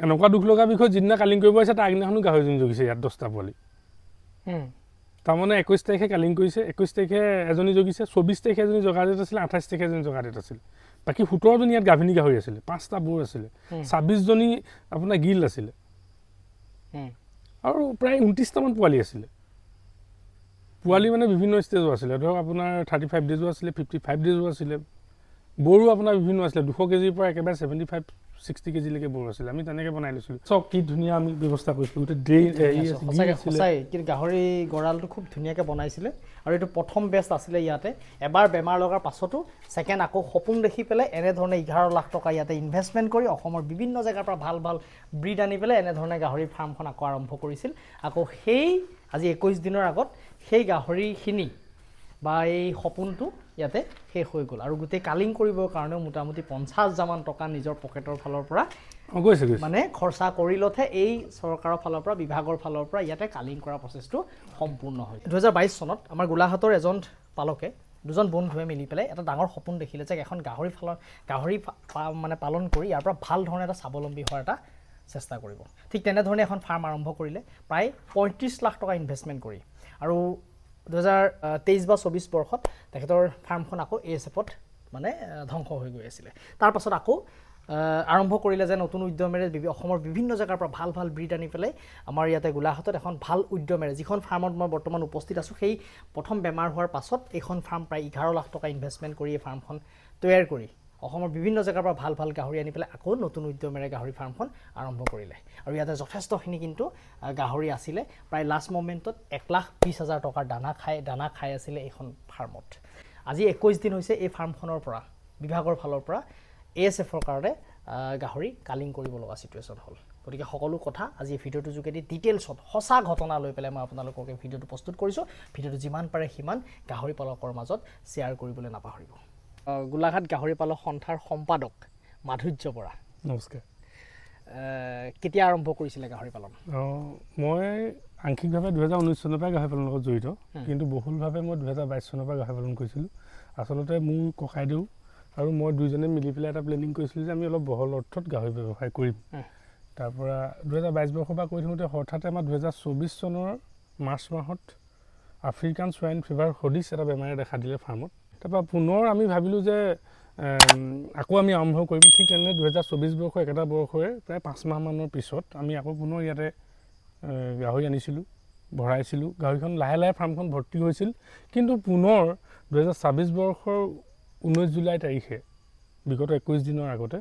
এনেকুৱা দুখ লগা বিষয় যিদিনা কালিং কৰিব আছে তাৰ আগদিনাখনো গাহৰিজনী জগিছে ইয়াত 10টা পোৱালি তাৰমানে 21 তাৰিখে কালিং কৰিছে 21 তাৰিখে এজনী জগিছে 24 তাৰিখে এজনী জগা ডেট আছিল 28 তাৰিখে এজনী জগা ডেট আছিল বাকী 17জনী ইয়াত গাভিনী গাহৰি আছিলে 5টা বোৰ আছিলে 26জনী আপোনাৰ গিল আছিলে আৰু প্ৰায় 29টামান পোৱালি আছিলে পোৱালি মানে বিভিন্ন ষ্টেজৰ আছিলে ধৰক আপোনাৰ 35 ডেজো আছিলে 55 ডেজো আছিলে বড়ো আপোনাৰ বিভিন্ন আছিলে 200 কেজিৰ পৰা একেবাৰে 75-60 কেজিলৈকে বড়ো আছিলে আমি তেনেকৈ বনাই লৈছিলোঁ চব কি ধুনীয়া আমি ব্যৱস্থা কৰিছিলোঁ সঁচাই কিন্তু গাহৰি গঁৰালটো খুব ধুনীয়াকৈ বনাইছিলে আৰু এইটো প্ৰথম বেষ্ট আছিলে ইয়াতে এবাৰ বেমাৰ লগাৰ পাছতো ছেকেণ্ড আকৌ সপোন দেখি পেলাই এনেধৰণে 11 লাখ টকা ইয়াতে ইনভেষ্টমেণ্ট কৰি অসমৰ বিভিন্ন জেগাৰ পৰা ভাল ভাল ব্ৰিড আনি পেলাই এনেধৰণে গাহৰি ফাৰ্মখন আকৌ আৰম্ভ কৰিছিল আকৌ সেই আজি 21 দিনৰ আগত সেই গাহৰিখিনি বা এই সপোনটো ইয়াতে শেষ হৈ গ'ল আৰু গোটেই কালিং কৰিবৰ কাৰণেও মোটামুটি 50,000 টকা নিজৰ পকেটৰ ফালৰ পৰা মানে খৰচা কৰিলতহে এই চৰকাৰৰ ফালৰ পৰা বিভাগৰ ফালৰ পৰা ইয়াতে কালিং কৰা প্ৰচেছটো সম্পূৰ্ণ হয় 2022 চনত আমাৰ গোলাঘাটৰ এজন পালকে দুজন বন্ধুৱে মিলি পেলাই এটা ডাঙৰ সপোন দেখিলে যে এখন গাহৰি মানে পালন কৰি ইয়াৰ পৰা ভাল ধৰণে এটা স্বাৱলম্বী হোৱাৰ এটা চেষ্টা কৰিব ঠিক তেনেধৰণে এখন ফাৰ্ম আৰম্ভ কৰিলে প্ৰায় 35 লাখ টকা ইনভেষ্টমেণ্ট কৰি আৰু 2023 বা 24 বৰ্ষত তেখেতৰ ফাৰ্মখন আকৌ ASFত মানে ধ্বংস হৈ গৈ আছিলে তাৰ পাছত আকৌ আৰম্ভ কৰিলে যে নতুন উদ্যমেৰে অসমৰ বিভিন্ন জেগাৰ পৰা ভাল ভাল ব্ৰিড আনি পেলাই আমাৰ ইয়াতে গোলাঘাটত এখন ভাল উদ্যমেৰে যিখন ফাৰ্মত মই বৰ্তমান উপস্থিত আছোঁ সেই প্ৰথম বেমাৰ হোৱাৰ পাছত এইখন ফাৰ্ম প্ৰায় 11 লাখ টকা ইনভেষ্টমেণ্ট কৰি এই ফাৰ্মখন তৈয়াৰ কৰি অসমৰ বিভিন্ন জেগাৰ পৰা ভাল ভাল গাহৰি আনি পেলাই আকৌ নতুন উদ্যমেৰে গাহৰি ফাৰ্মখন আৰম্ভ কৰিলে আৰু ইয়াতে যথেষ্টখিনি কিন্তু গাহৰি আছিলে প্ৰায় লাষ্ট মোমেণ্টত 1,20,000 টকাৰ দানা খাই আছিলে এইখন ফাৰ্মত আজি 21 দিন হৈছে এই ফাৰ্মখনৰ পৰা বিভাগৰ ফালৰ পৰা ASFৰ কাৰণে গাহৰি কালিং কৰিব লগা চিটুৱেশ্যন হ'ল গতিকে সকলো কথা আজি এই ভিডিঅ'টোৰ যোগেদি ডিটেইলছত সঁচা ঘটনা লৈ পেলাই মই আপোনালোকক এই ভিডিঅ'টো প্ৰস্তুত কৰিছোঁ ভিডিঅ'টো যিমান পাৰে সিমান গাহৰি পালকৰ মাজত শ্বেয়াৰ কৰিবলৈ নাপাহৰিব গোলাঘাট গাহৰি পালক সন্থাৰ সম্পাদক মাধুৰ্য বৰা নমস্কাৰ কেতিয়া আৰম্ভ কৰিছিলে গাহৰি পালন মই আংশিকভাৱে 2019 চনৰ পৰা গাহৰি পালনৰ লগত জড়িত কিন্তু বহুলভাৱে মই 2022 চনৰ পৰা গাহৰি পালন কৰিছিলোঁ আচলতে মোৰ ককাইদেউ আৰু মই দুইজনে মিলি পেলাই এটা প্লেনিং কৰিছিলোঁ যে আমি অলপ বহল অৰ্থত গাহৰি ব্যৱসায় কৰিম তাৰপৰা 2022 বৰ্ষৰ পৰা কৰি থাকোঁতে হঠাতে আমাৰ 2024 চনৰ মাৰ্চ মাহত আফ্ৰিকান সোৱাইন ফিভাৰ হডিছ এটা বেমাৰে দেখা দিলে ফাৰ্মত তাৰপৰা পুনৰ আমি ভাবিলোঁ যে আকৌ আমি আৰম্ভ কৰিম ঠিক তেনে 2024 বৰ্ষৰ একেটা বৰ্ষৰে প্ৰায় 5 মাহমানৰ পিছত আমি আকৌ পুনৰ ইয়াতে গাহৰি আনিছিলোঁ ভৰাইছিলোঁ গাহৰিখন লাহে লাহে ফাৰ্মখন ভৰ্তি হৈছিল কিন্তু পুনৰ 2026 বৰ্ষৰ 19 জুলাই তাৰিখে বিগত 21 দিনৰ আগতে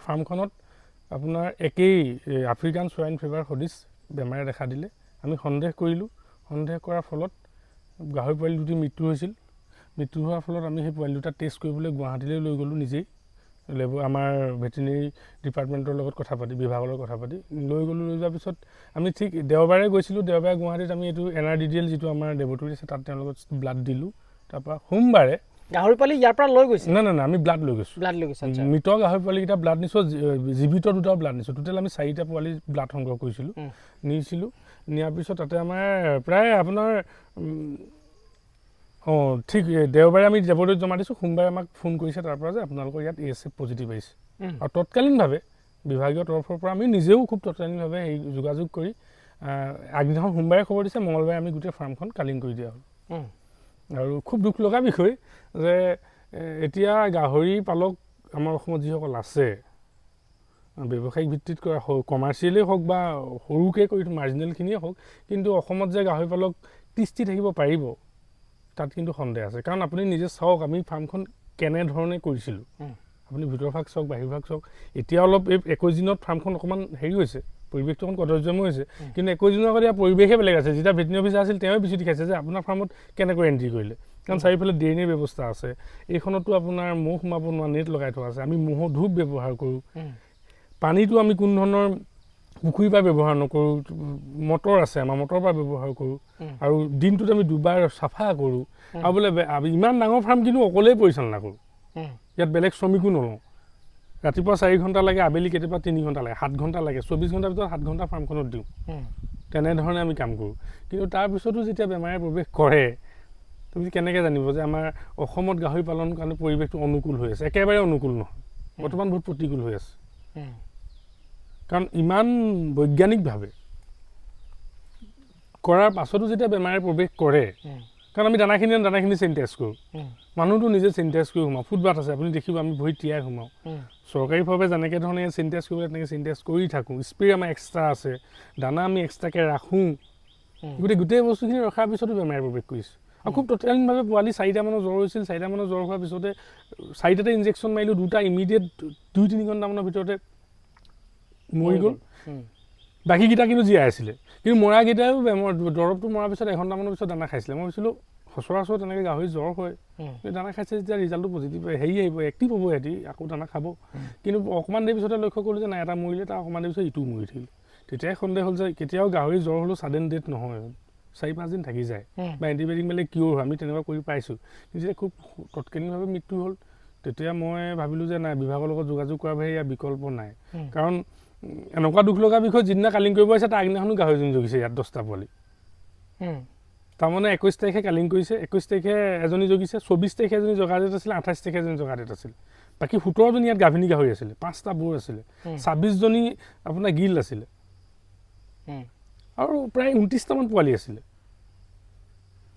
ফাৰ্মখনত আপোনাৰ একেই আফ্ৰিকান সোৱাইন ফিভাৰ হডিছ বেমাৰে দেখা দিলে আমি সন্দেহ কৰিলোঁ সন্দেহ কৰাৰ ফলত গাহৰি পোৱালি দুটি মৃত্যু হৈছিল মৃত্যু হোৱাৰ ফলত আমি সেই পোৱালি দুটা টেষ্ট কৰিবলৈ গুৱাহাটীলৈ লৈ গ'লোঁ নিজেই আমাৰ ভেটেৰিনেৰী ডিপাৰ্টমেণ্টৰ লগত কথা পাতি বিভাগৰ লগত কথা পাতি লৈ যোৱাৰ পিছত আমি ঠিক দেওবাৰে গৈছিলোঁ দেওবাৰে গুৱাহাটীত আমি এইটো NRDDL যিটো আমাৰ লেবৰেটৰী আছে তাত তেওঁলোকক ব্লাড দিলোঁ তাৰপৰা সোমবাৰে গাহৰি পোৱালি ইয়াৰ পৰা লৈ গৈছে না আমি ব্লাড লৈ গৈছোঁ মৃত গাহৰি পোৱালিকেইটা ব্লাড নিছোঁ জীৱিত দুটাও ব্লাড নিছোঁ টোটেল আমি 4টা পোৱালি ব্লাড সংগ্ৰহ কৰিছিলোঁ নিছিলোঁ নিয়াৰ পিছত তাতে আমাৰ প্ৰায় আপোনাৰ ঠিক দেওবাৰে আমি লেবৰেটৰীত জমা দিছোঁ সোমবাৰে আমাক ফোন কৰিছে তাৰ পৰা যে আপোনালোকৰ ইয়াত ASF পজিটিভ আহিছে আৰু তৎকালীনভাৱে বিভাগীয় তৰফৰ পৰা আমি নিজেও খুব তৎকালীনভাৱে সেই যোগাযোগ কৰি আগদিনাখন সোমবাৰে খবৰ দিছে মঙলবাৰে আমি গোটেই ফাৰ্মখন কালিং কৰি দিয়া হ'ল আৰু খুব দুখ লগা বিষয় যে এতিয়া গাহৰি পালক আমাৰ অসমত যিসকল আছে ব্যৱসায়িক ভিত্তিত কৰা কমাৰ্চিয়েলেই হওক বা সৰুকৈ কৰি মাৰ্জিনেলখিনিয়ে হওক কিন্তু অসমত যে গাহৰি পালক তিষ্ঠি থাকিব পাৰিব তাত কিন্তু সন্দেহ আছে কাৰণ আপুনি নিজে চাওক আমি ফাৰ্মখন কেনেধৰণে কৰিছিলোঁ আপুনি ভিতৰ ভাগ চাওক বাহিৰ ভাগ চাওক এতিয়া অলপ এই 21 দিনত ফাৰ্মখন অকণমান হেৰি হৈছে পৰিৱেশটো অকণ কদৰ্যময় হৈছে কিন্তু 21 দিনৰ আগত ইয়াৰ পৰিৱেশে বেলেগ আছে যেতিয়া ভেটেৰিনেৰী অফিচাৰ আছিল তেওঁৱে বেছি দেখাইছে যে আপোনাৰ ফাৰ্মত কেনেকৈ এণ্ট্ৰি কৰিলে কাৰণ চাৰিওফালে ড্ৰেইনেৰ ব্যৱস্থা আছে এইখনতো আপোনাৰ মহ সোমাব নোৱাৰা নেট লগাই থোৱা আছে আমি মহৰ ধূপ ব্যৱহাৰ কৰোঁ পানীটো আমি কোনো ধৰণৰ পুখুৰীৰ পৰা ব্যৱহাৰ নকৰোঁ মটৰ আছে আমাৰ মটৰৰ পৰা ব্যৱহাৰ কৰোঁ আৰু দিনটোত আমি দুবাৰ চাফা কৰোঁ আৰু বোলে ইমান ডাঙৰ ফাৰ্ম কিন্তু অকলেই পৰিচালনা কৰোঁ ইয়াত বেলেগ শ্ৰমিকো নলওঁ ৰাতিপুৱা 4 ঘণ্টা লাগে আবেলি কেতিয়াবা 3 ঘণ্টা লাগে 7 ঘণ্টা লাগে 24 ঘণ্টাৰ ভিতৰত 7 ঘণ্টা ফাৰ্মখনত দিওঁ তেনেধৰণে আমি কাম কৰোঁ কিন্তু তাৰপিছতো যেতিয়া বেমাৰে প্ৰৱেশ কৰে তুমি কেনেকৈ জানিব যে আমাৰ অসমত গাহৰি পালনৰ কাৰণে পৰিৱেশটো অনুকূল হৈ আছে একেবাৰে অনুকূল নহয় বৰ্তমান বহুত প্ৰতিকূল হৈ আছে কাৰণ ইমান বৈজ্ঞানিকভাৱে কৰাৰ পাছতো যেতিয়া বেমাৰে প্ৰৱেশ কৰে কাৰণ আমি দানাখিনি চেনিটাইজ কৰোঁ মানুহটো নিজে চেনিটাইজ কৰি সোমাওঁ ফুটবাথ আছে আপুনি দেখিব আমি ভৰিত তিয়াই সোমাওঁ চৰকাৰীভাৱে যেনেকৈ ধৰণে চেনিটাইজ কৰিব তেনেকৈ চেনিটাইজ কৰি থাকোঁ স্প্ৰে আমাৰ এক্সট্ৰা আছে দানা আমি এক্সট্ৰাকৈ ৰাখোঁ গোটেই বস্তুখিনি ৰখাৰ পিছতো বেমাৰে প্ৰৱেশ কৰিছে আৰু খুব তৎকালীনভাৱে পোৱালি 4টামানৰ জ্বৰ হৈছিল 4টামানৰ জ্বৰ হোৱাৰ পিছতে 4টাতে ইনজেকশ্যন মাৰিলোঁ 2টা ইমিডিয়েট 2-3 ঘণ্টামানৰ ভিতৰতে মৰি গ'ল বাকীকেইটা কিন্তু জীয়াই আছিলে কিন্তু মৰাকেইটাও দৰৱটো মৰাৰ পিছত 1 ঘণ্টামানৰ পিছত দানা খাইছিলে মই ভাবিছিলোঁ সচৰাচৰ তেনেকৈ গাহৰি জ্বৰ হয় দানা খাইছে যেতিয়া ৰিজাল্টটো পজিটিভ হেৰি আহিব এক্টিভ হ'ব সিহঁতি আকৌ দানা খাব কিন্তু অকণমান দেৰি পিছতে লক্ষ্য কৰিলোঁ যে নাই এটা মৰিলে তাৰ অকণমান দেৰি পিছত ইটো মৰি থাকিল তেতিয়াই সন্দেহ হ'ল যে কেতিয়াও গাহৰি জ্বৰ হ'লেও ছাডেন ডেথ নহয় 4-5 দিন থাকি যায় বা এণ্টিবায়'টিক মাৰিলে কিয়ৰ হয় আমি তেনেকুৱা কৰি পাইছোঁ কিন্তু যেতিয়া খুব তৎকালীনভাৱে মৃত্যু হ'ল তেতিয়া মই ভাবিলোঁ যে নাই বিভাগৰ লগত যোগাযোগ কৰাৰ বাহিৰে ইয়াৰ বিকল্প নাই কাৰণ এনেকুৱা দুখ লগা বিষয় যিদিনা কালিং কৰিব আছে তাৰ আগদিনাখনো গাহৰিজনী জগিছে ইয়াত 10টা পোৱালি তাৰমানে 21 তাৰিখে কালিং কৰিছে 21 তাৰিখে এজনী জগিছে 24 তাৰিখে এজনী জগা ডেট আছিল 28 তাৰিখে এজনী জগা ডেট আছিল বাকী 17জনী ইয়াত গাভিনী গাহৰি আছিলে 5টা বোৰ আছিলে 26জনী আপোনাৰ গিল আছিলে আৰু প্ৰায় 29টামান পোৱালি আছিলে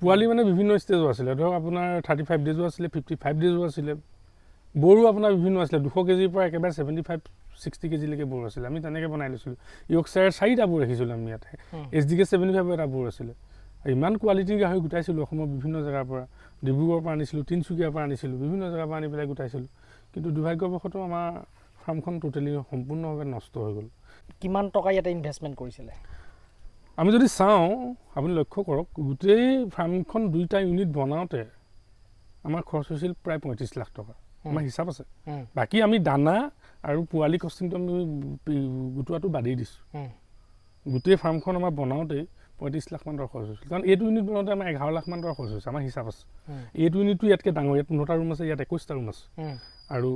পোৱালি মানে বিভিন্ন ষ্টেজো আছিলে ধৰক আপোনাৰ 35 ডেজো আছিলে 55 ডেজো আছিলে বড়ো আপোনাৰ বিভিন্ন আছিলে 200 কেজিৰ পৰা একেবাৰে 75-60 কেজিলৈকে বোৰ আছিলে আমি তেনেকৈ বনাই লৈছিলোঁ ইয়ৰ্কশ্বায়াৰ 4টা বোৰ ৰাখিছিলোঁ আমি ইয়াতে SDK 75 এটা বোৰ আছিলে ইমান কোৱালিটিৰ গাহৰি গোটাইছিলোঁ অসমৰ বিভিন্ন জেগাৰ পৰা ডিব্ৰুগড়ৰ পৰা আনিছিলোঁ তিনিচুকীয়াৰ পৰা আনিছিলোঁ বিভিন্ন জেগাৰ পৰা আনি পেলাই গোটাইছিলোঁ কিন্তু দুৰ্ভাগ্যবশতঃ আমাৰ ফাৰ্মখন টোটেলি সম্পূৰ্ণভাৱে নষ্ট হৈ গ'ল কিমান টকা ইয়াতে ইনভেষ্টমেণ্ট কৰিছিলে আমি যদি চাওঁ আপুনি লক্ষ্য কৰক গোটেই ফাৰ্মখন 2টা ইউনিট বনাওঁতে আমাৰ খৰচ হৈছিল প্ৰায় 35 লাখ টকা আমাৰ হিচাপ আছে বাকী আমি দানা আৰু পোৱালি কষ্টিংটো আমি গোটোৱাটো বাদেই দিছোঁ গোটেই ফাৰ্মখন আমাৰ বনাওঁতেই 35 লাখ মান টকা খৰচ হৈছিল কাৰণ এইটো ইউনিট বনাওঁতে আমাৰ 11 লাখ মান টকা খৰচ হৈছে আমাৰ হিচাপ আছে এইটো ইউনিটটো ইয়াতকৈ ডাঙৰ ইয়াত 15টা ৰুম আছে ইয়াত 21টা ৰুম আছে আৰু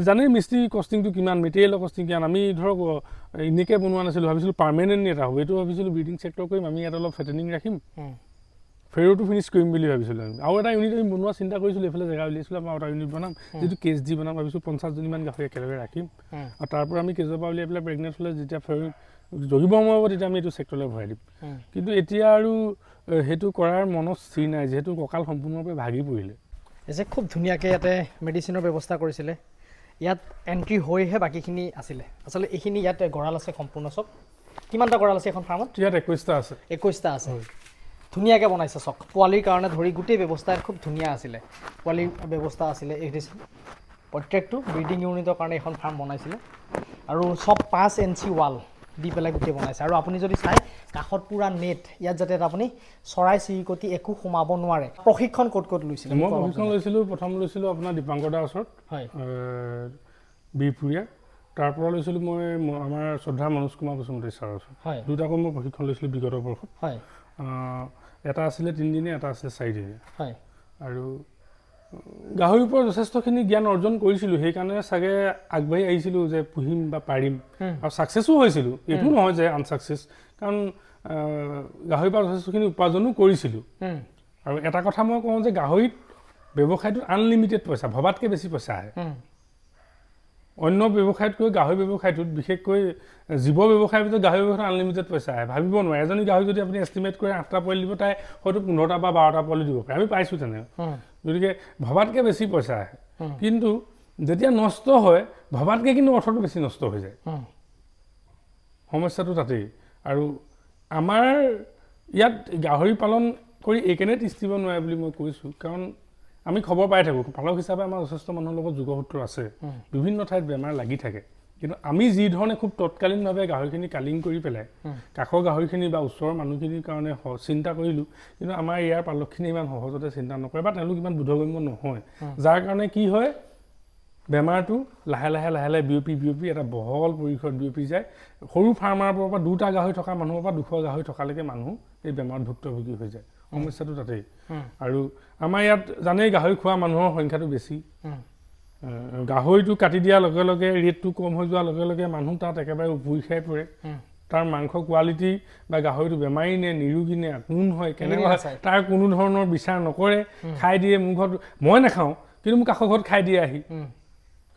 জানেই মিস্ত্ৰী কষ্টিংটো কিমান মেটেৰিয়েলৰ কষ্টিং কিমান আমি ধৰক এনেকৈ বনোৱা নাছিলোঁ ভাবিছিলোঁ পাৰ্মানেণ্টলি এটা হ'ব এইটো ভাবিছিলোঁ ব্ৰিডিং চেক্টৰ কৰিম আমি ইয়াত অলপ ফেটেনিং ৰাখিম ফেৰটো ফিনিছ কৰিম বুলি ভাবিছিলোঁ আমি আৰু এটা ইউনিট আমি বনোৱা চিন্তা কৰিছিলোঁ এইফালে জেগা উলিয়াইছিলোঁ আমাৰ এটা ইউনিট বনাম যিটো কেজ দি বনাম ভাবিছোঁ 50জনীমান গাহৰি একেলগে ৰাখিম আৰু তাৰ পৰা আমি কেজৰ পৰা উলিয়াই পেলাই প্ৰেগনেণ্ট হ'লে যেতিয়া ফেৰ জগিব সময় হ'ব তেতিয়া আমি এইটো চেক্টৰলৈ ভৰাই দিম কিন্তু এতিয়া আৰু সেইটো কৰাৰ মনত স্থিৰ নাই যিহেতু কঁকাল সম্পূৰ্ণৰূপে ভাগি পৰিলে যে খুব ধুনীয়াকৈ ইয়াতে মেডিচিনৰ ব্যৱস্থা কৰিছিলে ইয়াত এণ্ট্ৰি হৈহে বাকীখিনি আছিলে আচলতে এইখিনি ইয়াত গঁৰাল আছে সম্পূৰ্ণ চব কিমানটা গঁৰাল আছে এখন ফাৰ্মত ইয়াত 21টা আছে 21টা আছে ধুনীয়াকৈ বনাইছে চক পোৱালিৰ কাৰণে ধৰি গোটেই ব্যৱস্থা খুব ধুনীয়া আছিলে পোৱালিৰ ব্যৱস্থা আছিলে এই প্ৰত্যেকটো ব্ৰিডিং ইউনিটৰ কাৰণে এখন ফাৰ্ম বনাইছিলে আৰু চব 5 ইঞ্চি ৱাল দি পেলাই গোটেই বনাইছে আৰু আপুনি যদি চাই কাষত পুৰা নেট ইয়াত যাতে আপুনি চৰাই চিৰিকটি একো সোমাব নোৱাৰে প্ৰশিক্ষণ ক'ত লৈছিলে মই প্ৰশিক্ষণ লৈছিলোঁ প্ৰথম লৈছিলোঁ আপোনাৰ দীপাংকৰ দাৰ ওচৰত হয় বিহপুৰীয়া তাৰ পৰা লৈছিলোঁ মই আমাৰ শ্ৰদ্ধা মনোজ কুমাৰ বসুমতাৰী ছাৰৰ ওচৰত হয় দুটাকৈ মই প্ৰশিক্ষণ লৈছিলোঁ বিগত বৰ্ষত হয় এটা আছিলে 3 দিনীয়া এটা আছিলে 4 দিনীয়া হয় আৰু গাহৰিৰ ওপৰত যথেষ্টখিনি জ্ঞান অৰ্জন কৰিছিলোঁ সেইকাৰণে চাগে আগবাঢ়ি আহিছিলোঁ যে পুহিম বা পাৰিম আৰু ছাকচেছো হৈছিলোঁ এইটো নহয় যে আনছাকচেছ কাৰণ গাহৰিৰ পৰা যথেষ্টখিনি উপাৰ্জনো কৰিছিলোঁ আৰু এটা কথা মই কওঁ যে গাহৰিত ব্যৱসায়টোত আনলিমিটেড পইচা ভবাতকৈ বেছি পইচা আহে অন্য ব্যৱসায়তকৈ গাহৰি ব্যৱসায়টোত বিশেষকৈ জীৱ ব্যৱসায়ৰ ভিতৰত গাহৰি ব্যৱসায়ত আনলিমিটেড পইচা আহে ভাবিব নোৱাৰে এজনী গাহৰি যদি আপুনি এষ্টিমেট কৰে 8টা পোৱালি দিব তাই হয়তো 15টা বা 12টা পোৱালি দিব পাৰে আমি পাইছোঁ তেনেকৈ গতিকে ভবাতকৈ বেছি পইচা আহে কিন্তু যেতিয়া নষ্ট হয় ভবাতকৈ কিন্তু অৰ্থটো বেছি নষ্ট হৈ যায় সমস্যাটো তাতেই আৰু আমাৰ ইয়াত গাহৰি পালন কৰি এইকাৰণে তিষ্ঠিব নোৱাৰে বুলি মই কৈছোঁ কাৰণ আমি খবৰ পাই থাকোঁ পালক হিচাপে আমাৰ যথেষ্ট মানুহৰ লগত যোগসূত্ৰ আছে বিভিন্ন ঠাইত বেমাৰ লাগি থাকে কিন্তু আমি যি ধৰণে খুব তৎকালীনভাৱে গাহৰিখিনি কালিং কৰি পেলাই কাষৰ গাহৰিখিনি বা ওচৰৰ মানুহখিনিৰ কাৰণে চিন্তা কৰিলোঁ কিন্তু আমাৰ ইয়াৰ পালকখিনি ইমান সহজতে চিন্তা নকৰে বা তেওঁলোক ইমান বোধগম্য নহয় যাৰ কাৰণে কি হয় বেমাৰটো লাহে লাহে বিয়পি এটা বহল পৰিসৰত বিয়পি যায় সৰু ফাৰ্মাৰৰ পৰা 2টা গাহৰি থকা মানুহৰ পৰা 200 গাহৰি থকালৈকে মানুহ এই বেমাৰত ভুক্তভোগী হৈ যায় সমস্যাটো তাতেই আৰু আমাৰ ইয়াত জানেই গাহৰি খোৱা মানুহৰ সংখ্যাটো বেছি গাহৰিটো কাটি দিয়াৰ লগে লগে ৰেটটো কম হৈ যোৱাৰ লগে লগে মানুহ তাত একেবাৰে উপুৰি খাই পৰে তাৰ মাংস কোৱালিটি বা গাহৰিটো বেমাৰী নে নিৰোগী নে কোন হয় কেনেকুৱা তাৰ কোনো ধৰণৰ বিচাৰ নকৰে খাই দিয়ে মোৰ ঘৰত মই নাখাওঁ কিন্তু মোৰ কাষৰ ঘৰত খাই দিয়ে আহি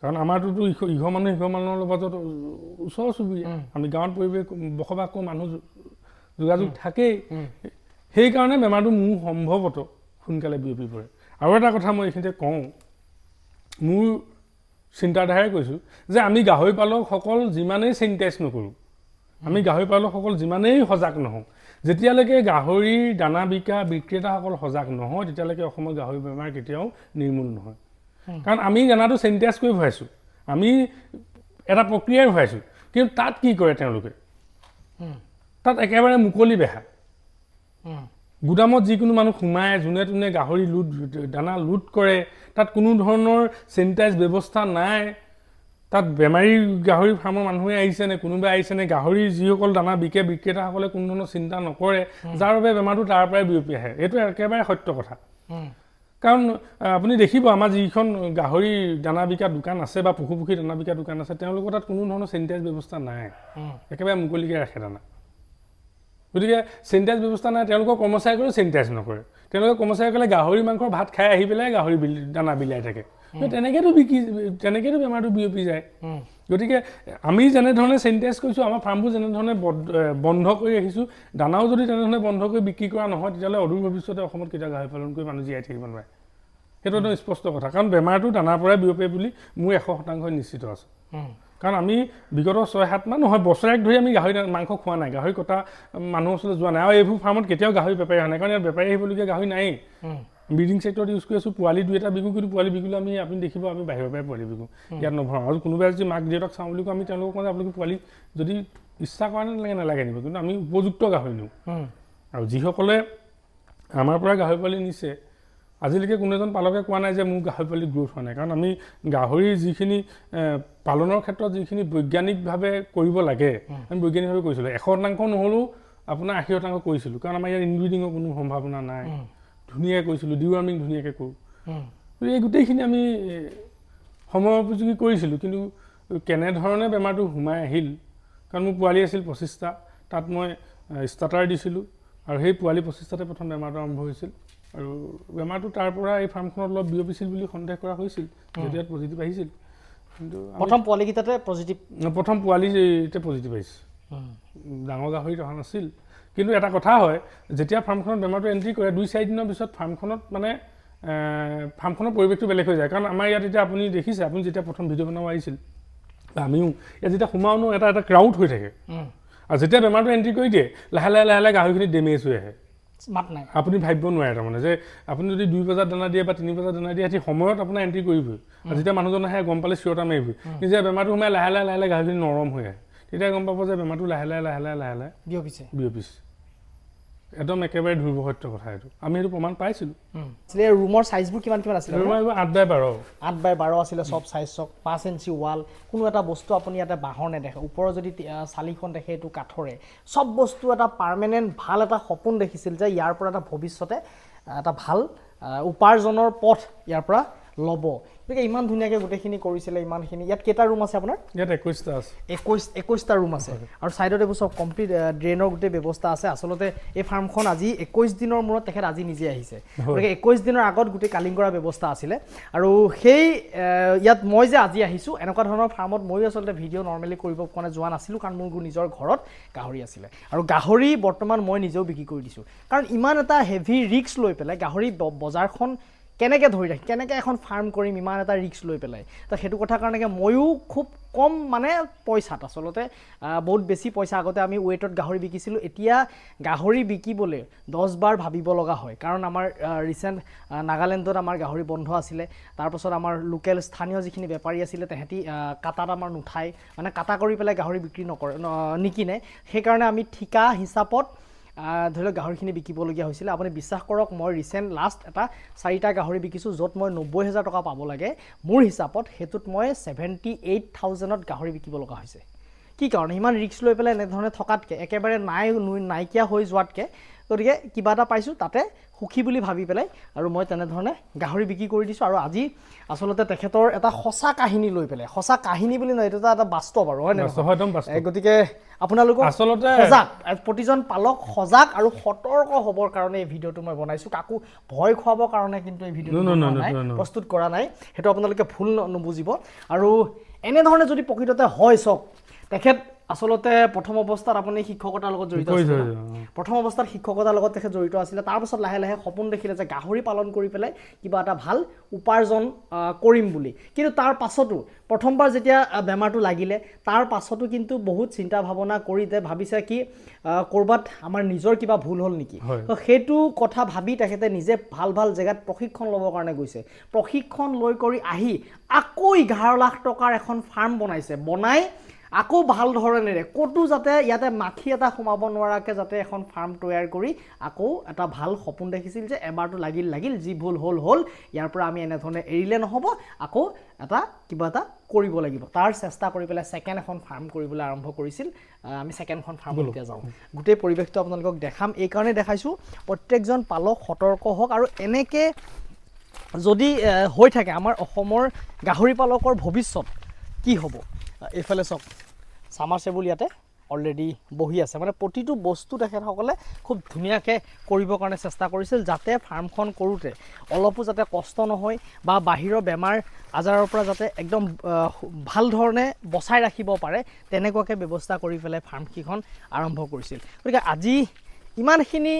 কাৰণ আমাৰটোতো ইঘৰ মানুহৰ লগত ওচৰ চুবুৰীয়া আমি গাঁৱত পৰিৱেশ বসবাস কৰোঁ মানুহ যোগাযোগ থাকেই সেইকাৰণে বেমাৰটো মোৰ সম্ভৱত সোনকালে বিয়পি পৰে আৰু এটা কথা মই এইখিনিতে কওঁ মোৰ চিন্তাধাৰাই কৈছোঁ যে আমি গাহৰি পালকসকল যিমানেই চেনিটাইজ নকৰোঁ আমি গাহৰি পালকসকল যিমানেই সজাগ নহওঁ যেতিয়ালৈকে গাহৰিৰ দানা বিক্ৰেতাসকল সজাগ নহয় তেতিয়ালৈকে অসমত গাহৰি বেমাৰ কেতিয়াও নিৰ্মূল নহয় কাৰণ আমি দানাটো চেনিটাইজ কৰি ভৰাইছোঁ আমি এটা প্ৰক্ৰিয়াই ভৰাইছোঁ কিন্তু তাত কি কৰে তেওঁলোকে তাত একেবাৰে মুকলি বেহা গুদামত যিকোনো মানুহ সোমায় যোনে তোনে গাহৰি দানা লুট কৰে তাত কোনো ধৰণৰ চেনিটাইজ ব্যৱস্থা নাই তাত বেমাৰী গাহৰি ফাৰ্মৰ মানুহে আহিছেনে কোনোবাই আহিছেনে গাহৰি যিসকল দানা বিক্ৰেতাসকলে কোনো ধৰণৰ চিন্তা নকৰে যাৰ বাবে বেমাৰটো তাৰ পৰাই বিয়পি আহে এইটো একেবাৰে সত্য কথা কাৰণ আপুনি দেখিব আমাৰ যিখন গাহৰি দানা বিকা দোকান আছে বা পশুপক্ষী দানা বিকা দোকান আছে তেওঁলোকৰ তাত কোনো ধৰণৰ চেনিটাইজ ব্যৱস্থা নাই একেবাৰে মুকলিকৈ ৰাখে দানা গতিকে চেনিটাইজ ব্যৱস্থা নাই তেওঁলোকৰ কৰ্মচাৰীসকলেও চেনিটাইজ নকৰে তেওঁলোকে কৰ্মচাৰীসকলে গাহৰি মাংসৰ ভাত খাই আহি পেলাই গাহৰি দানা বিলাই থাকে তেনেকৈতো বেমাৰটো বিয়পি যায় গতিকে আমি যেনেধৰণে চেনিটাইজ কৰিছোঁ আমাৰ ফাৰ্মবোৰ যেনেধৰণে বন্ধ কৰি ৰাখিছোঁ দানাও যদি তেনেধৰণে বন্ধ কৰি বিক্ৰী কৰা নহয় তেতিয়াহ'লে অদূৰ ভৱিষ্যতে অসমত কেতিয়া গাহৰি পালন কৰি মানুহ জীয়াই থাকিব নোৱাৰে সেইটো একদম স্পষ্ট কথা কাৰণ বেমাৰটো দানাৰ পৰাই বিয়পে বুলি মোৰ 100% নিশ্চিত আছে কাৰণ আমি বিগত 6-7 মাহ নহয় বছৰেক ধৰি আমি গাহৰি মাংস খোৱা নাই গাহৰি কটা মানুহ ওচৰলৈ যোৱা নাই আৰু এইবোৰ ফাৰ্মত কেতিয়াও গাহৰি বেপাৰী অহা নাই কাৰণ ইয়াত বেপাৰী আহিবলগীয়া গাহৰি নায়েই ব্ৰিডিং চেক্টৰত ইউজ কৰি আছোঁ পোৱালি 2-এটা বিকো কিন্তু পোৱালি বিকিলে আমি আপুনি দেখিব আমি বাহিৰৰ পৰাই পোৱালি বিকো ইয়াত নভৰাওঁ আৰু কোনোবাই যদি মাক দেউতাক চাওঁ বুলি কওঁ আমি তেওঁলোকক কওঁ যে আপোনালোকে পোৱালি যদি ইচ্ছা কৰা নালাগে নিব কিন্তু আমি উপযুক্ত গাহৰি নিওঁ আৰু যিসকলে আমাৰ পৰা গাহৰি পোৱালি নিছে আজিলৈকে কোনো এজন পালকে কোৱা নাই যে মোৰ গাহৰি পোৱালি গ্ৰোথ হোৱা নাই কাৰণ আমি গাহৰিৰ যিখিনি পালনৰ ক্ষেত্ৰত যিখিনি বৈজ্ঞানিকভাৱে কৰিব লাগে আমি বৈজ্ঞানিকভাৱে কৰিছিলোঁ 100% নহ'লেও আপোনাৰ 80% কৰিছিলোঁ কাৰণ আমাৰ ইয়াত ইনব্ৰিডিঙৰ কোনো সম্ভাৱনা নাই ধুনীয়াকৈ কৰিছিলোঁ ডিৱাৰ্মিং ধুনীয়াকৈ কৰোঁ এই গোটেইখিনি আমি সময় উপযোগী কৰিছিলোঁ কিন্তু কেনেধৰণে বেমাৰটো সোমাই আহিল কাৰণ মোৰ পোৱালি আছিল 25টা তাত মই ষ্টাৰ্টাৰ দিছিলোঁ আৰু সেই পোৱালি 25টাতে প্ৰথম বেমাৰটো আৰম্ভ হৈছিল আৰু বেমাৰটো তাৰ পৰা এই ফাৰ্মখনত অলপ বিয়পিছিল বুলি সন্দেহ কৰা হৈছিল যেতিয়া পজিটিভ আহিছিল কিন্তু প্ৰথম পোৱালিকেইটাতে পজিটিভ প্ৰথম পোৱালিতে পজিটিভ আহিছে ডাঙৰ গাহৰিত অহা নাছিল কিন্তু এটা কথা হয় যেতিয়া ফাৰ্মখনত বেমাৰটো এণ্ট্ৰি কৰে 2-4 দিনৰ পিছত ফাৰ্মখনত মানে ফাৰ্মখনৰ পৰিৱেশটো বেলেগ হৈ যায় কাৰণ আমাৰ ইয়াত এতিয়া আপুনি দেখিছে আপুনি যেতিয়া প্ৰথম ভিডিঅ' বনাব আহিছিল আমিও ইয়াত যেতিয়া সোমাওঁ ন এটা ক্ৰাউড হৈ থাকে আৰু যেতিয়া বেমাৰটো এণ্ট্ৰি কৰি দিয়ে লাহে লাহে গাহৰিখিনি ডেমেজ হৈ আহে মাত নাই আপুনি ভাবিব নোৱাৰে তাৰমানে যে আপুনি যদি 2 বজাত দানা দিয়ে বা 3 বজাত দানা দিয়ে সেই সময়ত আপোনাৰ এণ্ট্ৰি কৰিবই আৰু যেতিয়া মানুহজন আহে গম পালে চিঞৰটা মাৰিবই যেতিয়া বেমাৰটো সোমাই লাহে লাহে গাহৰিখিনি নৰম হৈ আহে তেতিয়া গম পাব যে বেমাৰটো লাহে লাহে বিয়পিছে একদম একেবাৰে ধ্ৰুৱ সত্য কথা এইটো আমি সেইটো প্ৰমাণ পাইছিলোঁ ৰুমৰ চাইজবোৰ কিমান আছিলে 8x12 আছিলে চব চাইজ চক 5 ইঞ্চি ৱাল কোনো এটা বস্তু আপুনি ইয়াতে বাঁহৰ নেদেখে ওপৰৰ যদি চালিখন দেখে এইটো কাঠৰে চব বস্তু এটা পাৰ্মানেণ্ট ভাল এটা সপোন দেখিছিল যে ইয়াৰ পৰা এটা ভৱিষ্যতে এটা ভাল উপাৰ্জনৰ পথ ইয়াৰ পৰা ল'ব গতিকে ইমান ধুনীয়াকৈ গোটেইখিনি কৰিছিলে ইমানখিনি ইয়াত কেইটা ৰুম আছে আপোনাৰ ইয়াত 21টা আছে 21টা ৰুম আছে আৰু ছাইডত এইবোৰ চব কমপ্লিট ড্ৰেইনৰ গোটেই ব্যৱস্থা আছে আচলতে এই ফাৰ্মখন আজি 21 দিনৰ মূৰত তেখেত আজি নিজে আহিছে গতিকে 21 দিনৰ আগত গোটেই কালিং কৰা ব্যৱস্থা আছিলে আৰু সেই ইয়াত মই যে আজি আহিছোঁ এনেকুৱা ধৰণৰ ফাৰ্মত ময়ো আচলতে ভিডিঅ' নৰ্মেলি কৰিব কাৰণে যোৱা নাছিলোঁ কাৰণ মোৰ নিজৰ ঘৰত গাহৰি আছিলে আৰু গাহৰি বৰ্তমান মই নিজেও বিক্ৰী কৰি দিছোঁ কাৰণ ইমান এটা হেভি ৰিস্ক লৈ পেলাই গাহৰি বজাৰখন কেনেকৈ ধৰি ৰাখিম কেনেকৈ এখন ফাৰ্ম কৰিম ইমান এটা ৰিস্ক লৈ পেলাই তো সেইটো কথা কাৰণে ময়ো খুব কম মানে পইচাত আচলতে বহুত বেছি পইচা আগতে আমি ৱেটত গাহৰি বিকিছিলোঁ এতিয়া গাহৰি বিকিবলৈ 10 বাৰ ভাবিব লগা হয় কাৰণ আমাৰ ৰিচেণ্ট নাগালেণ্ডত আমাৰ গাহৰি বন্ধ আছিলে তাৰপাছত আমাৰ লোকেল স্থানীয় যিখিনি বেপাৰী আছিলে তেহেঁতি কাটাত আমাৰ নুঠাই মানে কাটা কৰি পেলাই গাহৰি বিক্ৰী নকৰে নিকিনে সেইকাৰণে আমি ঠিকা হিচাপত ধৰি লওক গাহৰিখিনি বিকিবলগীয়া হৈছিলে আপুনি বিশ্বাস কৰক মই ৰিচেণ্ট লাষ্ট এটা 4টা গাহৰি বিকিছোঁ য'ত মই 90,000 টকা পাব লাগে মোৰ হিচাপত সেইটোত মই 78,000ত গাহৰি বিকিব লগা হৈছে কি কাৰণে ইমান ৰিস্ক লৈ পেলাই এনেধৰণে থকাতকৈ একেবাৰে নাইকিয়া হৈ যোৱাতকৈ গতিকে কিবা এটা পাইছোঁ তাতে সুখী বুলি ভাবি পেলাই আৰু মই তেনেধৰণে গাহৰি বিক্ৰী কৰি দিছোঁ আৰু আজি আচলতে তেখেতৰ এটা সঁচা কাহিনী লৈ পেলাই সঁচা কাহিনী বুলি নহয় এইটো এটা বাস্তৱ আৰু হয় নহয় গতিকে আপোনালোকক আচলতে সজাগ প্ৰতিজন পালক সজাগ আৰু সতৰ্ক হ'বৰ কাৰণে এই ভিডিঅ'টো মই বনাইছোঁ কাকো ভয় খুৱাবৰ কাৰণে কিন্তু এই ভিডিঅ'টো প্ৰস্তুত কৰা নাই সেইটো আপোনালোকে ভুল নুবুজিব আৰু এনেধৰণে যদি প্ৰকৃততে হয় চব তেখেত আচলতে প্ৰথম অৱস্থাত আপুনি শিক্ষকতাৰ লগত জড়িত আছিল প্ৰথম অৱস্থাত শিক্ষকতাৰ লগত তেখেত জড়িত আছিলে তাৰপাছত লাহে লাহে সপোন দেখিলে যে গাহৰি পালন কৰি পেলাই কিবা এটা ভাল উপাৰ্জন কৰিম বুলি কিন্তু তাৰ পাছতো প্ৰথমবাৰ যেতিয়া বেমাৰটো লাগিলে তাৰ পাছতো কিন্তু বহুত চিন্তা ভাৱনা কৰি ভাবিছে কি কৰবাত আমাৰ নিজৰ কিবা ভুল হ'ল নেকি তো সেইটো কথা ভাবি তেখেতে নিজে ভাল ভাল জেগাত প্ৰশিক্ষণ ল'বৰ কাৰণে গৈছে প্ৰশিক্ষণ লৈ কৰি আহি আকৌ 11 লাখ টকাৰ এখন ফাৰ্ম বনাইছে বনাই আকৌ ভাল ধৰণেৰে ক'তো যাতে ইয়াতে মাখি এটা সোমাব নোৱাৰাকৈ যাতে এখন ফাৰ্ম তৈয়াৰ কৰি আকৌ এটা ভাল সপোন দেখিছিল যে এবাৰটো লাগিল যি ভুল হ'ল ইয়াৰ পৰা আমি এনেধৰণে এৰিলে নহ'ব আকৌ এটা কিবা এটা কৰিব লাগিব তাৰ চেষ্টা কৰি পেলাই ছেকেণ্ড এখন ফাৰ্ম কৰিবলৈ আৰম্ভ কৰিছিল আমি ছেকেণ্ডখন ফাৰ্মত এতিয়া যাওঁ গোটেই পৰিৱেশটো আপোনালোকক দেখাম এই কাৰণে দেখাইছোঁ প্ৰত্যেকজন পালক সতৰ্ক হওক আৰু এনেকৈ যদি হৈ থাকে আমাৰ অসমৰ গাহৰি পালকৰ ভৱিষ্যত কি হ'ব এইফালে চাওক চামাৰচেবুল ইয়াতে অলৰেডি বহি আছে মানে প্ৰতিটো বস্তু তেখেতসকলে খুব ধুনীয়াকৈ কৰিবৰ কাৰণে চেষ্টা কৰিছিল যাতে ফাৰ্মখন কৰোঁতে অলপো যাতে কষ্ট নহয় বা বাহিৰৰ বেমাৰ আজাৰৰ পৰা যাতে একদম ভাল ধৰণে বচাই ৰাখিব পাৰে তেনেকুৱাকৈ ব্যৱস্থা কৰি পেলাই ফাৰ্মকেইখন আৰম্ভ কৰিছিল গতিকে আজি ইমানখিনি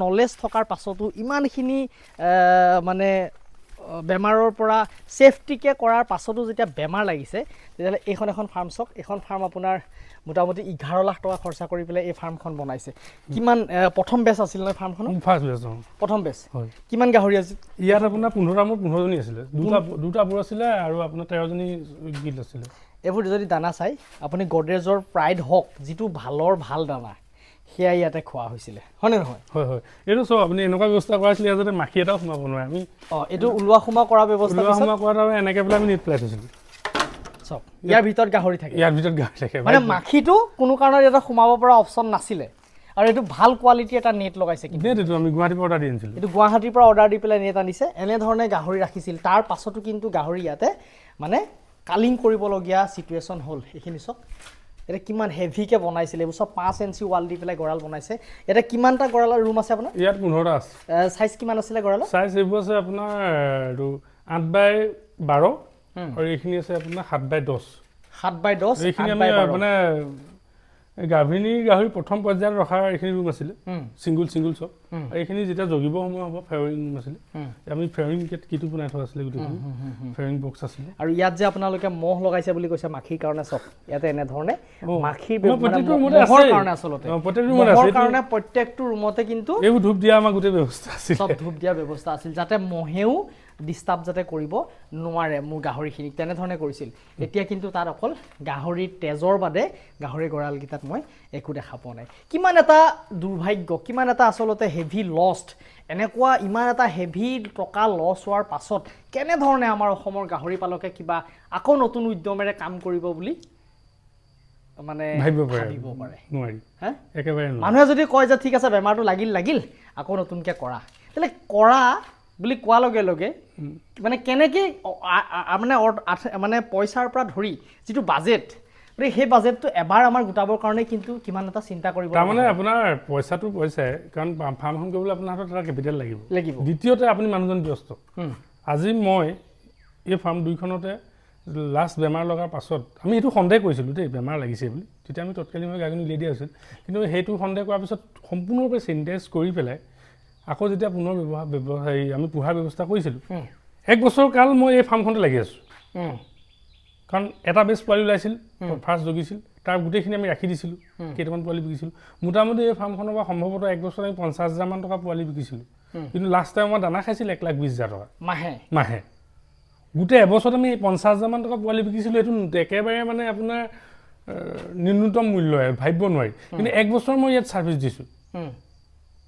নলেজ থকাৰ পাছতো ইমানখিনি মানে বেমাৰৰ পৰা সেফটিকে কৰাৰ পাছতো যেতিয়া বেমাৰ লাগিছে তেতিয়াহ'লে এইখন এখন ফাৰ্ম চাওক এইখন ফাৰ্ম আপোনাৰ মোটামুটি 11 লাখ টকা খৰচা কৰি পেলাই এই ফাৰ্মখন বনাইছে কিমান প্ৰথম বেচ আছিল ন ফাৰ্মখন ফাৰ্ষ্ট বেচ প্ৰথম বেচ হয় কিমান গাহৰি আছিল ইয়াত আপোনাৰ 15 জনী আছিলে দুটা বোৰ আছিলে আৰু আপোনাৰ 13 জনী গিল আছিলে এইবোৰ যদি দানা চাই আপুনি গডৰেজৰ প্ৰাইড হওক যিটো ভাল দানা সেয়া ইয়াতে খোৱা হৈছিলে হয়নে নহয় হয় এইটো চব আপুনি এনেকুৱা ব্যৱস্থা কৰাইছিলে যাতে মাখি এটাও সোমাব নোৱাৰে আমি এইটো ওলোৱা সোমা কৰা ব্যৱস্থা কৰাৰ এনেকৈ পেলাই আমি নেট পেলাই থৈছিলোঁ চব ইয়াৰ ভিতৰত গাহৰি থাকে মানে মাখিটো কোনো কাৰণত এটা সোমাব পৰা অপশ্যন নাছিলে আৰু এইটো ভাল কোৱালিটি এটা নেট লগাইছে কিন্তু এইটো আমি গুৱাহাটীৰ পৰা অৰ্ডাৰ দি আনিছিলোঁ এইটো গুৱাহাটীৰ পৰা অৰ্ডাৰ দি পেলাই নেট আনিছে এনেধৰণে গাহৰি ৰাখিছিল তাৰ পাছতো কিন্তু গাহৰি ইয়াতে মানে কালিং কৰিবলগীয়া চিটুৱেশ্যন হ'ল এইখিনি চব এটা কিমান হেভিকে বনাইছিল এইবোৰ চব 5 ইঞ্চি ৱাল দি পেলাই গড়াল বনাইছে এটা কিমানটা গড়ালৰ ৰুম আছে আপোনাৰ ইয়াত 15টা আছে সাইজ কিমান আছিলে গড়ালৰ সাইজ এইবোৰ আছে আপোনাৰ 8x12 আৰু এইখিনি আছে আপোনাৰ 7x10 7x10 এইখিনি আমি মানে গাভিনী প্ৰথম পৰ্যায়ত ৰখাৰ এইখিনি ৰুম আছিলে সিঙ্গল চব আৰু এইখিনি যেতিয়া জগিব সময় হ'ব ফেয়াৰিং ৰুম আছিলে আমি ফেয়াৰিং কিটো বনাই থোৱা আছিলে গোটেইখিনি ফেয়াৰিং বক্স আছিলে আৰু ইয়াত যে আপোনালোকে মহ লগাইছে বুলি কৈছে মাখিৰ কাৰণে চব ইয়াতে এনে ধৰণে মাখিৰ কাৰণে আচলতে প্ৰত্যেকটো ৰুমতে কিন্তু এইবোৰ ধূপ দিয়া আমাৰ গোটেই ব্যৱস্থা আছিল চব ধূপ দিয়া ব্যৱস্থা আছিল যাতে মহেও ডিস্টাৰ্ব যাতে কৰিব নোৱাৰে মোৰ গাহৰিখিনিক তেনেধৰণে কৰিছিল এতিয়া কিন্তু তাত অকল গাহৰিৰ তেজৰ বাদে গাহৰি গড়ালকেইটাত মই একো দেখা পোৱা নাই কিমান এটা দুৰ্ভাগ্য কিমান এটা আচলতে হেভি লষ্ট এনেকুৱা ইমান এটা হেভি টকা লছ হোৱাৰ পাছত কেনেধৰণে আমাৰ অসমৰ গাহৰি পালকে কিবা আকৌ নতুন উদ্যমেৰে কাম কৰিব বুলি মানে ভাবিব পাৰে নোৱাৰি একেবাৰে মানুহে যদি কয় যে ঠিক আছে বেমাৰটো লাগিল আকৌ নতুনকৈ কৰা তেলে কৰা বুলি কোৱাৰ লগে লগে মানে কেনেকৈ মানে পইচাৰ পৰা ধৰি যিটো বাজেট গতিকে সেই বাজেটটো এবাৰ আমাৰ গোটাবৰ কাৰণে কিন্তু কিমান এটা চিন্তা কৰিব তাৰমানে আপোনাৰ পইচাটো পইচাই কাৰণ ফাৰ্মখন কৰিবলৈ আপোনাৰ হাতত এটা কেপিটেল লাগিব দ্বিতীয়তে আপুনি মানুহজন ব্যস্ত আজি মই এই ফাৰ্ম দুইখনতে লাষ্ট বেমাৰ লগাৰ পাছত আমি এইটো সন্দেহ কৰিছিলোঁ দেই বেমাৰ লাগিছে বুলি তেতিয়া আমি তৎকালীনভাৱে গাড়ী উলিয়াই দিয়া হৈছিল কিন্তু সেইটো সন্দেহ কৰাৰ পিছত সম্পূৰ্ণৰূপে চেনিটাইজ কৰি পেলাই আকৌ যেতিয়া পুনৰ আমি পোহাৰ ব্যৱস্থা কৰিছিলোঁ 1 বছৰ কাল মই এই ফাৰ্মখনতে লাগি আছোঁ কাৰণ এটা বেছ পোৱালি ওলাইছিল ফাৰ্ষ্ট জগিছিল তাৰ গোটেইখিনি আমি ৰাখি দিছিলোঁ কেইটামান পোৱালি বিকিছিলোঁ মোটামুটি এই ফাৰ্মখনৰ পৰা সম্ভৱতঃ 1 বছৰত আমি 50,000 মান টকা পোৱালি বিকিছিলোঁ কিন্তু লাষ্ট টাইম মই দানা খাইছিল 1,20,000 টকা মাহে গোটেই এবছৰত আমি 50,000 মান টকা পোৱালি বিকিছিলোঁ এইটো একেবাৰে মানে আপোনাৰ ন্যূনতম মূল্য ভাবিব নোৱাৰি কিন্তু 1 বছৰ মই ইয়াত ছাৰ্ভিচ দিছোঁ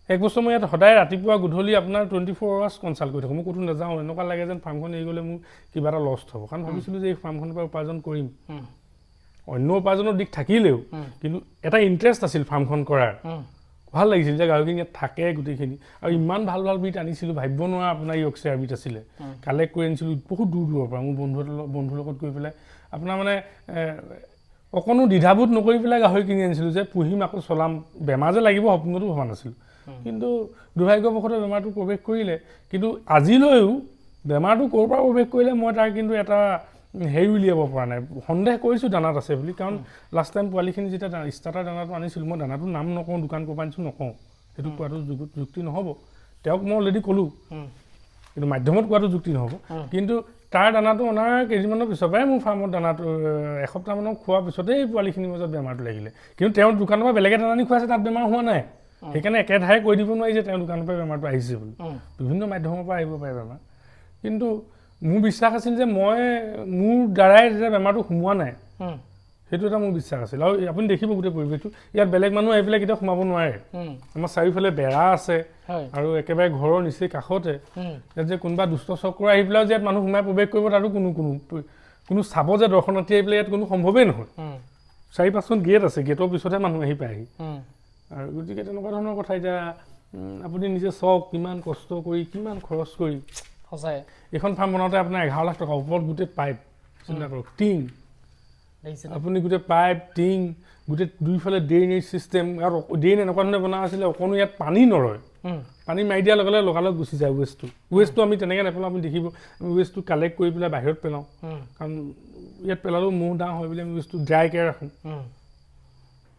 1 বছৰ মই ইয়াত সদায় ৰাতিপুৱা গধূলি আপোনাৰ 24 আৱাৰ্ছ কনচাল্ট কৰি থাকোঁ মই ক'তো নাযাওঁ এনেকুৱা লাগে যেন ফাৰ্মখন এৰি গ'লে মোৰ কিবা এটা লষ্ট হ'ব কাৰণ ভাবিছিলোঁ যে এই ফাৰ্মখনৰ পৰা উপাৰ্জন কৰিম অন্য উপাৰ্জনৰ দিশ থাকিলেও কিন্তু এটা ইণ্টাৰেষ্ট আছিল ফাৰ্মখন কৰাৰ ভাল লাগিছিল যে গাহৰিখিনি ইয়াত থাকে গোটেইখিনি আৰু ইমান ভাল ভাল বিট আনিছিলোঁ ভাবিব নোৱাৰা আপোনাৰ ইয়ৰ্কশ্বায়াৰ বিট আছিলে কালেক্ট কৰি আনিছিলোঁ বহুত দূৰ দূৰৰ পৰা মোৰ বন্ধুৰ লগত গৈ পেলাই আপোনাৰ মানে অকণো দ্বিধাবোধ নকৰি পেলাই গাহৰি কিনি আনিছিলোঁ যে পুহিম আকৌ চলাম বেমাৰ যে লাগিব সপোনতো ভবা নাছিলোঁ কিন্তু দুৰ্ভাগ্যবশতঃ বেমাৰটো প্ৰৱেশ কৰিলে কিন্তু আজিলৈও বেমাৰটো ক'ৰ পৰা প্ৰৱেশ কৰিলে মই তাৰ কিন্তু এটা হেৰি উলিয়াব পৰা নাই সন্দেহ কৰিছোঁ দানাত আছে বুলি কাৰণ লাষ্ট টাইম পোৱালিখিনি যেতিয়া ষ্টাৰ্টাৰ দানাটো আনিছিলোঁ মই দানাটো নাম নকওঁ দোকান ক'ৰপৰা আনিছোঁ নকওঁ সেইটো কোৱাটো যুক্তি নহ'ব তেওঁক মই অলৰেডি ক'লোঁ কিন্তু মাধ্যমত কোৱাটো যুক্তি নহ'ব কিন্তু তাৰ দানাটো অনাৰ কেইদিনমানৰ পিছৰ পৰাই মোৰ ফাৰ্মত দানাটো এসপ্তাহমানৰ খোৱাৰ পিছতেই পোৱালিখিনিৰ মাজত বেমাৰটো লাগিলে কিন্তু তেওঁৰ দোকানৰ পৰা বেলেগ এটা দানি খুৱাইছে তাত বেমাৰ হোৱা নাই সেইকাৰণে একেধাৰে কৈ দিব নোৱাৰি যে তেওঁৰ দোকানৰ পৰা বেমাৰটো আহিছে বুলি বিভিন্ন মাধ্যমৰ পৰা আহিব পাৰে বেমাৰ কিন্তু মোৰ বিশ্বাস আছিল যে মই মোৰ দ্বাৰাই যেতিয়া বেমাৰটো সোমোৱা নাই সেইটো এটা মোৰ বিশ্বাস আছিল আৰু আপুনি দেখিব গোটেই পৰিৱেশটো ইয়াত বেলেগ মানুহ আহি পেলাই কেতিয়াও সোমাব নোৱাৰে আমাৰ চাৰিওফালে বেৰা আছে আৰু একেবাৰে ঘৰৰ নিচেই কাষতে ইয়াত যে কোনোবা দুষ্ট চক্ৰ আহি পেলাইও যে ইয়াত মানুহ সোমাই প্ৰৱেশ কৰিব তাতো কোনো চাব যে দৰ্শনাৰ্থী আহি পেলাই ইয়াত কোনো সম্ভৱেই নহয় 4-5খন গেট আছে গেটৰ পিছতহে মানুহ আহি পায়হি আৰু গতিকে তেনেকুৱা ধৰণৰ কথা এতিয়া আপুনি নিজে চাওক কিমান কষ্ট কৰি কিমান খৰচ কৰি সঁচাই এখন ফাৰ্ম বনাওঁতে আপোনাৰ 11 লাখ টকা ওপৰত গোটেই পাইপ চিন্তা কৰক টিং আপুনি গোটেই পাইপ টিং গোটেই দুইফালে ড্ৰেইনেজ চিষ্টেম আৰু ড্ৰেইন এনেকুৱা ধৰণে বনোৱা আছিলে অকণো ইয়াত পানী নৰয় পানী মাৰি দিয়াৰ লগে লগে লগালগ গুচি যায় ৱেষ্টটো আমি তেনেকৈ নেপেলাওঁ আপুনি দেখিব আমি ৱেষ্টটো কালেক্ট কৰি পেলাই বাহিৰত পেলাওঁ কাৰণ ইয়াত পেলালেও মহ দাহ হয় বুলি আমি ৱেষ্টটো ড্ৰাইকৈ ৰাখোঁ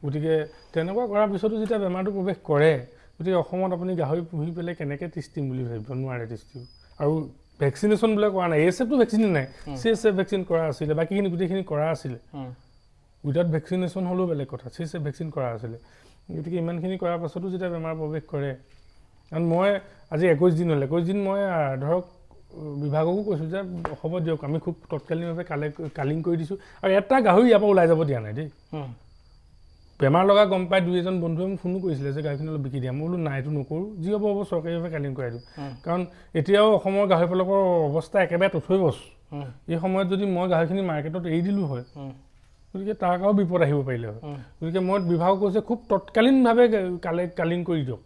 গতিকে তেনেকুৱা কৰাৰ পিছতো যেতিয়া বেমাৰটো প্ৰৱেশ কৰে গতিকে অসমত আপুনি গাহৰি পুহি পেলাই কেনেকৈ টিষ্টিম বুলি ভাবিব নোৱাৰে টিষ্টিম আৰু ভেকচিনেশ্যন বোলে কৰা নাই ASFটো ভেকচিনে নাই CSF ভেকচিন কৰা আছিলে বাকীখিনি গোটেইখিনি কৰা আছিলে উইদাউট ভেকচিনেশ্যন হ'লেও বেলেগ কথা CSF ভেকচিন কৰা আছিলে গতিকে ইমানখিনি কৰাৰ পাছতো যেতিয়া বেমাৰ প্ৰৱেশ কৰে কাৰণ মই আজি 21 দিন হ'ল 21 দিন মই ধৰক বিভাগকো কৈছোঁ যে হ'ব দিয়ক আমি খুব তৎকালীনভাৱে কালিং কৰি দিছোঁ আৰু এটা গাহৰি ইয়াৰ পৰা ওলাই যাব দিয়া নাই দেই বেমাৰ লগা গম পাই 2-এজন বন্ধুৱে মোক ফোনো কৰিছিলে যে গাহৰিখিনি অলপ বিকি দিয়া মই বোলো নাই এইটো নকৰোঁ যি হ'ব চৰকাৰীভাৱে কালিং কৰাই দিওঁ কাৰণ এতিয়াও অসমৰ গাহৰি পালকৰ অৱস্থা একেবাৰে তথৈ বচ এই সময়ত যদি মই গাহৰিখিনি মাৰ্কেটত এৰি দিলোঁ হয় গতিকে তাৰ কাৰণেও বিপদ আহিব পাৰিলে হয় গতিকে মই বিভাগক কৈছে খুব তৎকালীনভাৱে কালিং কৰি দিয়ক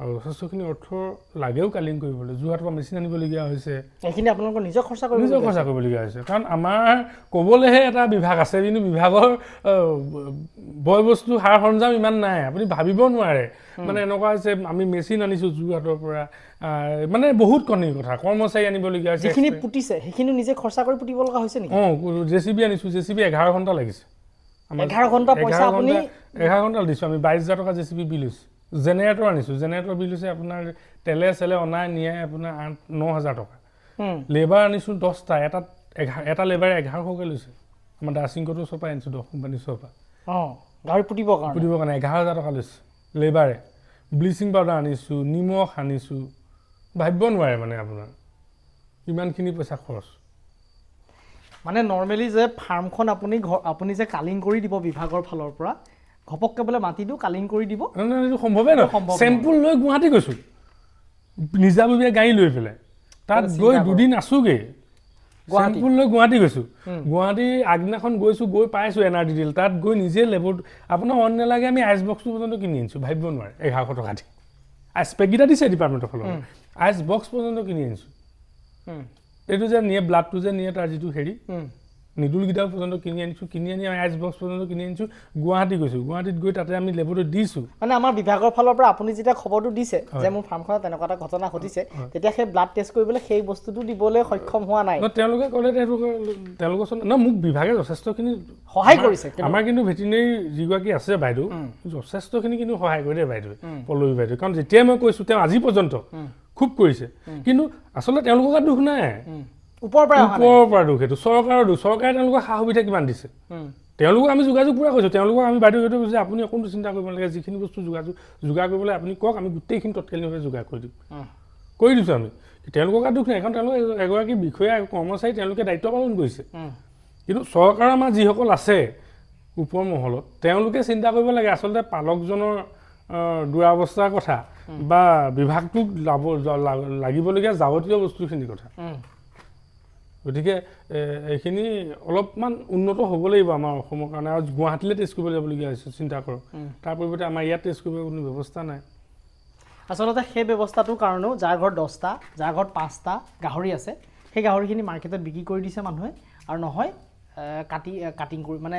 আৰু যথেষ্টখিনি অৰ্থ লাগেও কালিং কৰিবলৈ যোৰহাটৰ পৰা মেচিন আনিবলগীয়া হৈছে এইখিনি আপোনালোকৰ নিজৰ খৰচা কৰিবলগীয়া হৈছে কাৰণ আমাৰ ক'বলৈহে এটা বিভাগ আছে কিন্তু বিভাগৰ বয় বস্তু সাৰ সৰঞ্জাম ইমান নাই আপুনি ভাবিব নোৱাৰে মানে এনেকুৱা হৈছে আমি মেচিন আনিছোঁ যোৰহাটৰ পৰা মানে বহুত কণীৰ কথা কৰ্মচাৰী আনিবলগীয়া হৈছে যিখিনি পুতিছে সেইখিনি নিজে খৰচা কৰি পুতিব লগা হৈছে নেকি JCB আনিছোঁ JCB 11 ঘণ্টা লাগিছে 11 ঘণ্টা পইচা আপুনি 11 ঘণ্টা দিছোঁ আমি 22,000 টকা JCB বিল হৈছে জেনেৰেটৰ আনিছোঁ জেনেৰেটৰ বিল হৈছে আপোনাৰ তেলে চেলে অনাই নিয়াই আপোনাৰ 8-9,000 টকা লেবাৰ আনিছোঁ 10টা এটা লেবাৰে 1100কৈ লৈছে আমাৰ দাৰ্চিংকটোৰ ওচৰৰ পৰা আনিছোঁ 10 কোম্পানীৰ ওচৰৰ পৰা গাহৰি পুতিবৰ কাৰণে 11,000 টকা লৈছে লেবাৰে ব্লিচিং পাউডাৰ আনিছোঁ নিমখ আনিছোঁ ভাবিব নোৱাৰে মানে আপোনাৰ ইমানখিনি পইচা খৰচ মানে নৰ্মেলি যে ফাৰ্মখন আপুনি যে কালিং কৰি দিব বিভাগৰ ফালৰ পৰা ঘপককৈ বোলে মাটি দিওঁ কালিং কৰি দিব এইটো সম্ভৱেই নহয় চেম্পুল লৈ গুৱাহাটী গৈছোঁ নিজাববীয়া গাড়ী লৈ পেলাই তাত গৈ 2 দিন আছোগৈ চেম্পুল লৈ গুৱাহাটী গৈছোঁ গুৱাহাটী আগদিনাখন গৈছোঁ গৈ পাইছোঁ NRD ডিল তাত গৈ নিজে লেবত আপোনাৰ অন নালাগে আমি আইচ বক্সটো পৰ্যন্ত কিনি আনিছোঁ ভাবিব নোৱাৰে 1100 টকা দি আইচ পেককেইটা দিছে ডিপাৰ্টমেণ্টৰ ফালৰ পৰা আইচ বক্স পৰ্যন্ত কিনি আনিছোঁ এইটো যে নিয়ে ব্লাডটো যে নিয়ে তাৰ যিটো হেৰি নিডুলকেইটা পৰ্যন্ত কিনি আনি আইচ বক্স পৰ্যন্ত কিনি আনিছোঁ গুৱাহাটী গৈছোঁ গুৱাহাটীত গৈ তাতে আমি লেবৰেটৰীত দিছোঁ মানে আমাৰ বিভাগৰ ফালৰ পৰা আপুনি যেতিয়া খবৰটো দিছে যে মোৰ ফাৰ্মখনত তেনেকুৱা এটা ঘটনা ঘটিছে তেতিয়া সেই ব্লাড টেষ্ট কৰিবলৈ সেই বস্তুটো দিবলৈ সক্ষম হোৱা নাই তেওঁলোকে ক'লে তেওঁলোকৰ মোক বিভাগে যথেষ্টখিনি সহায় কৰিছে আমাৰ কিন্তু ভেটেৰিনেৰী যিগৰাকী আছে বাইদেউ যথেষ্টখিনি কিন্তু সহায় কৰে দেই বাইদেউ পল্লৱী বাইদেউ কাৰণ যেতিয়াই মই কৈছোঁ তেওঁ আজি পৰ্যন্ত খুব কৰিছে কিন্তু আচলতে তেওঁলোকৰ গাত দুখ নাই ওপৰৰ পৰা দুখ সেইটো চৰকাৰৰ দুখ চৰকাৰে তেওঁলোকক সা সুবিধা কিমান দিছে তেওঁলোকক আমি যোগাযোগ পুৰা কৈছোঁ তেওঁলোকক আমি বাইদেউ সেইটো কৈছোঁ যে আপুনি অকণো চিন্তা কৰিব নালাগে যিখিনি বস্তু যোগাৰ কৰিবলৈ আপুনি কওক আমি গোটেইখিনি তৎকালীনভাৱে যোগাৰ কৰি দিছোঁ আমি তেওঁলোকৰ গাত দুখ নাই কাৰণ তেওঁলোকে এগৰাকী বিষয়া কৰ্মচাৰী তেওঁলোকে দায়িত্ব পালন কৰিছে কিন্তু চৰকাৰৰ আমাৰ যিসকল আছে ওপৰ মহলত তেওঁলোকে চিন্তা কৰিব লাগে আচলতে পালকজনৰ দুৰাৱস্থাৰ কথা বা বিভাগটোক লাগিবলগীয়া যাৱতীয় বস্তুখিনিৰ কথা গতিকে এইখিনি অলপমান উন্নত হ'ব লাগিব আমাৰ অসমৰ কাৰণে আৰু গুৱাহাটীলৈ টেষ্ট কৰিব যাবলগীয়া হৈছে চিন্তা কৰক তাৰ পৰিৱৰ্তে আমাৰ ইয়াত টেষ্ট কৰিব কোনো ব্যৱস্থা নাই আচলতে সেই ব্যৱস্থাটোৰ কাৰণেও যাৰ ঘৰত 10টা যাৰ ঘৰত 5টা গাহৰি আছে সেই গাহৰিখিনি মাৰ্কেটত বিক্ৰী কৰি দিছে মানুহে আৰু নহয় কাটিং কৰি মানে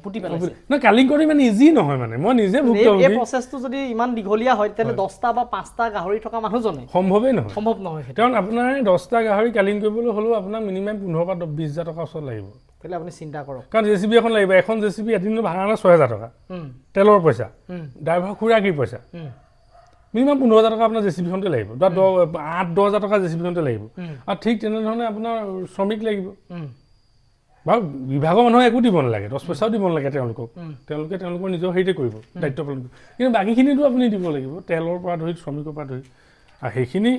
পুটি পেলাইছে না কালিং কৰি মানে ইজি নহয় মানে মই নিজে ভুক্তভোগী এই প্ৰচেছটো যদি ইমান দীঘলীয়া হয় তেনে 10টা বা 5টা গাহৰি থকা মানুহজনে সম্ভৱ নহয় কাৰণ আপোনাৰ 10টা গাহৰি কালিং কৰিবলৈ হ'লেও আপোনাৰ মিনিমাম 15 পৰা 20,000 টকা ওচৰত লাগিব তেলে আপুনি চিন্তা কৰক কাৰণ জেচিবি এখন লাগিব এখন জেচিবি এদিনৰ ভাড়া না 6,000 টকা তেলৰ পইচা ড্ৰাইভাৰ খুৰাকীৰ পইচা মিনিমাম 15,000 টকা আপোনাৰ জেচিবিখনতে লাগিব 8-10,000 টকা জেচিবিখনতে লাগিব আৰু ঠিক তেনেধৰণে আপোনাৰ শ্ৰমিক লাগিব বাৰু বিভাগৰ মানুহক একো দিব নালাগে 10 পইচাও দিব নালাগে তেওঁলোকৰ নিজৰ হেৰিতে কৰিব দায়িত্ব পালন কৰিব কিন্তু বাকীখিনিতো আপুনি দিব লাগিব তেলৰ পৰা ধৰি শ্ৰমিকৰ পৰা ধৰি আৰু সেইখিনি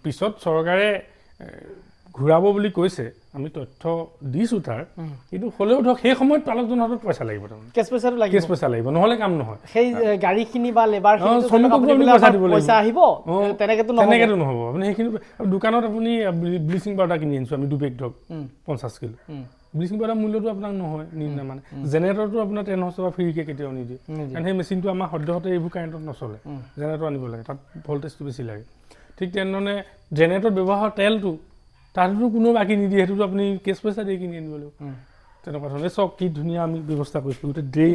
পিছত চৰকাৰে ঘূৰাব বুলি কৈছে আমি তথ্য দিছোঁ তাৰ কিন্তু হ'লেও ধৰক সেই সময়ত পালকজনৰ হাতত পইচা লাগিব তাৰমানে কেছ পইচা লাগিব নহ'লে কাম নহয় সেই গাড়ীখিনি বা লেবাৰখিনি পইচা আহিব তেনেকেতো নহ'ব আপুনি সেইখিনি দোকানত আপুনি ব্লিচিং পাউডাৰ কিনি আনিছোঁ আমি 2 বেগ ধৰক 50 কিলো ব্লিচিং পাউডাৰ মূল্যটো আপোনাক নহয় নিদিয়ে মানে জেনেৰেটৰটো আপোনাৰ 10 টকা ফ্ৰীকৈ কেতিয়াও নিদিয়ে কাৰণ সেই মেচিনটো আমাৰ সদ্যহতে এইবোৰ কাৰেণ্টত নচলে জেনেৰেটৰ আনিব লাগে তাত ভল্টেজটো বেছি লাগে ঠিক তেনেধৰণে জেনেৰেটৰত ব্যৱহাৰ তেলটো তাতো কোনো বাকী নিদিয়ে সেইটোতো আপুনি কেছ পইচা দিয়ে কিনি আনিব লাগিব তেনেকুৱা ধৰণে চব কি ধুনীয়া আমি ব্যৱস্থা কৰিছিলোঁ গোটেই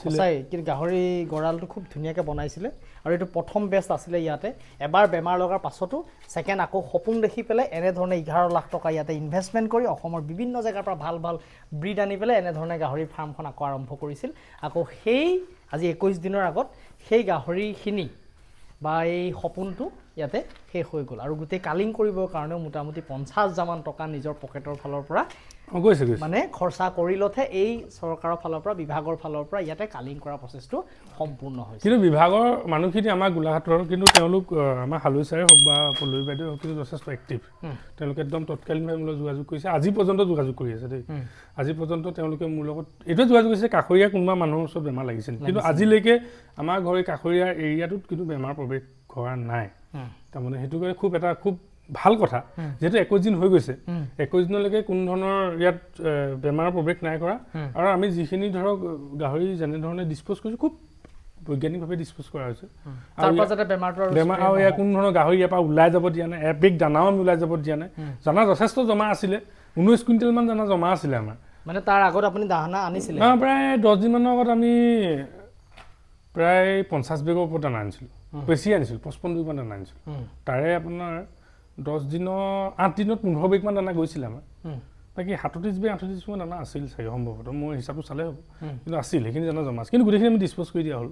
সঁচাই কিন্তু গাহৰি গঁৰালটো খুব ধুনীয়াকৈ বনাইছিলে আৰু এইটো প্ৰথম বেষ্ট আছিলে ইয়াতে এবাৰ বেমাৰ লগাৰ পাছতো ছেকেণ্ড আকৌ সপোন দেখি পেলাই এনেধৰণে 11 লাখ টকা ইয়াতে ইনভেষ্টমেণ্ট কৰি অসমৰ বিভিন্ন জেগাৰ পৰা ভাল ভাল ব্ৰিড আনি পেলাই এনেধৰণে গাহৰি ফাৰ্মখন আকৌ আৰম্ভ কৰিছিল আকৌ সেই আজি 21 দিনৰ আগত সেই গাহৰিখিনি বা এই সপোনটো ইয়াতে শেষ হৈ গ'ল আৰু গোটেই কালিং কৰিবৰ কাৰণেও মোটামুটি 50,000 মান টকা নিজৰ পকেটৰ ফালৰ পৰা মানে খৰচা কৰিলতহে এই চৰকাৰৰ ফালৰ পৰা বিভাগৰ ফালৰ পৰা ইয়াতে কালিং কৰা প্ৰচেছটো সম্পূৰ্ণ হৈছে কিন্তু বিভাগৰ মানুহখিনি আমাৰ গোলাঘাটৰ কিন্তু তেওঁলোক আমাৰ হালৈ ছাৰে হওক বা পল্লৱী বাইদেউ হওক কিন্তু যথেষ্ট এক্টিভ তেওঁলোকে একদম তৎকালীনভাৱে মোৰ লগত যোগাযোগ কৰিছে আজি পৰ্যন্ত যোগাযোগ কৰি আছে দেই আজি পৰ্যন্ত তেওঁলোকে মোৰ লগত এইটোৱে যোগাযোগ কৰিছে কাষৰীয়া কোনোবা মানুহৰ ওচৰত বেমাৰ লাগিছিল কিন্তু আজিলৈকে আমাৰ ঘৰৰ কাষৰীয়া এৰিয়াটোত কিন্তু বেমাৰ প্ৰৱেশ কৰা নাই তাৰমানে সেইটো কাৰণে খুব ভাল কথা যেহেতু 21 দিন হৈ গৈছে 21 দিনলৈকে কোনো ধৰণৰ ইয়াত বেমাৰৰ প্ৰৱেশ নাই কৰা আৰু আমি যিখিনি ধৰক গাহৰি যেনেধৰণে ডিছপ'জ কৰিছোঁ খুব বৈজ্ঞানিকভাৱে ডিছপ'জ কৰা হৈছে বেমাৰ আৰু ইয়াৰ কোনো ধৰণৰ গাহৰি ইয়াৰ পৰা ওলাই যাব দিয়া নাই এবিগ দানাও আমি ওলাই যাব দিয়া নাই দানা যথেষ্ট জমা আছিলে 19 কুইণ্টেলমান দানা জমা আছিলে আমাৰ মানে তাৰ আগত আপুনি দানা আনিছিলে প্ৰায় 10 দিনমানৰ আগত আমি প্ৰায় 50 বেগৰ ওপৰত দানা আনিছিলোঁ বেছি আনিছিলোঁ 55 বেগমান দানা আনিছিলোঁ তাৰে আপোনাৰ 10 দিনৰ 8 দিনত 15 বেগমান দানা গৈছিলে আমাৰ বাকী 37 বেগ 38 বেগমান দানা আছিল চাগে সম্ভৱতঃ মই হিচাপটো চালে হ'ব কিন্তু আছিল সেইখিনি দানা জমা আছিল কিন্তু গোটেইখিনি আমি ডিছপ'জ কৰি দিয়া হ'ল